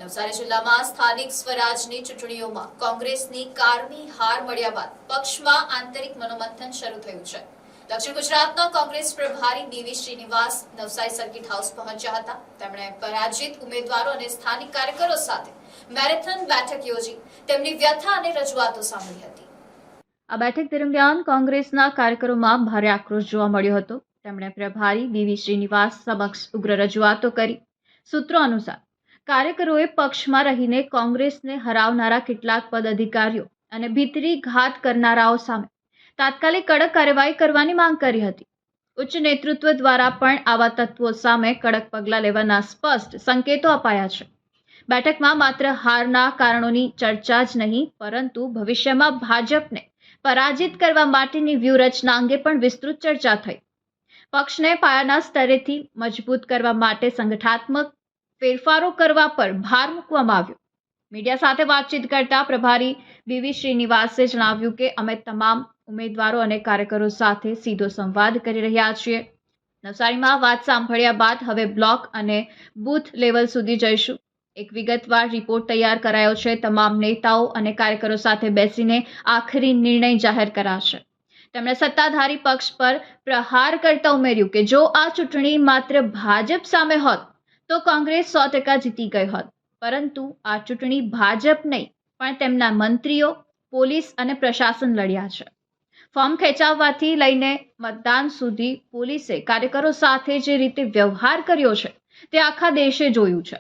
નવસારી જિલ્લામાં સ્થાનિક સ્વરાજની ચૂંટણીઓમાં કોંગ્રેસની કારમી હાર મળ્યા બાદ પક્ષમાં આંતરિક મનોમંથન શરૂ થયું છે। દક્ષિણ ગુજરાતના કોંગ્રેસ પ્રભારી B V Srinivas Navsari circuit house પહોંચ્યા હતા। તેમણે પરાજિત ઉમેદવારો અને સ્થાનિક કાર્યકરો સાથે મેરેથોન બેઠક યોજી તેમની વ્યથા અને રજૂઆતો સાંભળી હતી। આ બેઠક દરમિયાન કોંગ્રેસના કાર્યકરોમાં ભારે આક્રોશ જોવા મળ્યો હતો। તેમણે પ્રભારી બીવી શ્રીનિવાસ સમક્ષ ઉગ્ર રજૂઆતો કરી। સૂત્રો અનુસાર કાર્યકરોએ પક્ષમાં રહીને કોંગ્રેસને હરાવનારા કેટલાક પદ અધિકારીઓ અને ભીતરી ઘાત કરનારાઓ સામે તાત્કાલિક કડક કાર્યવાહી કરવાની માંગ કરી હતી। ઉચ્ચ નેતૃત્વ દ્વારા પણ આવા તત્વો સામે કડક પગલાં લેવાના સ્પષ્ટ સંકેતો અપાયા છે। બેઠકમાં માત્ર હારના કારણોની ચર્ચા જ નહીં, પરંતુ ભવિષ્યમાં ભાજપને પરાજિત કરવા માટેની વ્યૂહરચના અંગે પણ વિસ્તૃત ચર્ચા થઈ। પક્ષને પાયાના સ્તરેથી મજબૂત કરવા માટે સંગઠનાત્મક ફેરફારો કરવા પર ભાર મૂકવામાં આવ્યો। મીડિયા સાથે વાતચીત કરતા પ્રભારી બીવી શ્રીનિવાસે જણાવ્યું કે અમે તમામ ઉમેદવારો અને કાર્યકરો સાથે સીધો સંવાદ કરી રહ્યા છીએ। નવસારીમાં વાત સાંભળ્યા બાદ હવે બ્લોક અને બૂથ લેવલ સુધી જઈશું। એક વિગતવાર રિપોર્ટ તૈયાર કરાયો છે। તમામ નેતાઓ અને કાર્યકરો સાથે બેસીને આખરી નિર્ણય જાહેર કરાશે। તેમણે સત્તાધારી પક્ષ પર પ્રહાર કરતા ઉમેર્યું કે જો આ ચૂંટણી માત્ર ભાજપ સામે હોત તો કોંગ્રેસ 100% જીતી ગઈ હોત, પરંતુ આ ચૂંટણી ભાજપ નહીં પણ તેમના મંત્રીઓ, પોલીસ અને પ્રશાસન લડ્યા છે। ફોર્મ ખેંચાવવાથી લઈને મતદાન સુધી પોલીસે કાર્યકરો સાથે જે રીતે વ્યવહાર કર્યો છે તે આખા દેશે જોયું છે।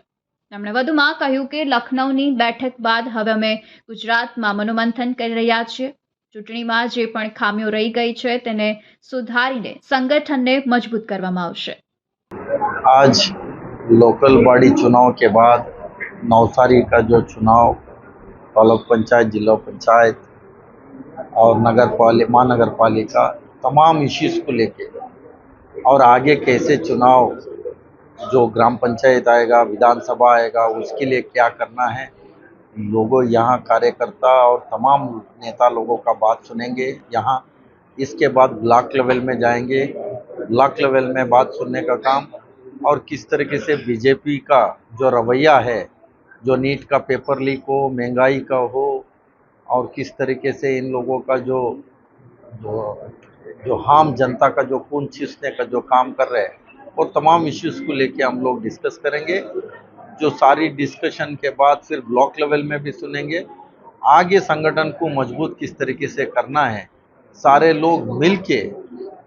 તેમણે વધુમાં કહ્યું કે લખનૌની બેઠક બાદ હવે અમે ગુજરાતમાં મનોમંથન કરી રહ્યા છીએ। ચૂંટણીમાં જે પણ ખામીઓ રહી ગઈ છે તેને સુધારીને સંગઠનને મજબૂત કરવામાં આવશે। आज लोकल बॉडी चुनाव के बाद नवसारी का जो चुनाव तालुक पंचायत, जिला पंचायत और महानगर पालिका तमाम इश्यूज को लेके और आगे कैसे चुनाव जो ग्राम पंचायत आएगा, विधानसभा आएगा, उसके लिए क्या करना है, लोगों यहाँ कार्यकर्ता और तमाम नेता लोगों का बात सुनेंगे। यहाँ इसके बाद ब्लॉक लेवल में जाएंगे। ब्लॉक लेवल में बात सुनने का काम और किस तरीके से बीजेपी का जो रवैया है, जो नीट का पेपर लीक हो, महंगाई का हो और किस तरीके से इन लोगों का जो जो जो आम जनता का जो खून चूसने का जो काम कर रहे हैं, वो तमाम इश्यूज़ को लेके हम लोग डिस्कस करेंगे। जो सारी डिस्कशन के बाद फिर ब्लॉक लेवल में भी सुनेंगे। आगे संगठन को मजबूत किस तरीके से करना है, सारे लोग मिल के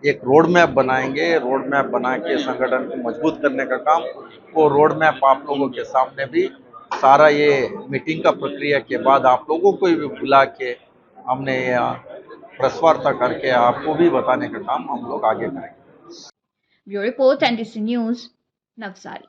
एक रोड मैप बनाएंगे। रोड मैप बना के संगठन को मजबूत करने का काम, वो रोड मैप आप लोगों के सामने भी सारा ये मीटिंग का प्रक्रिया के बाद आप लोगों को भी बुला के हमने प्रेस वार्ता करके आपको भी बताने का काम हम लोग आगे करेंगे। Bureau report NDC news, Navsari.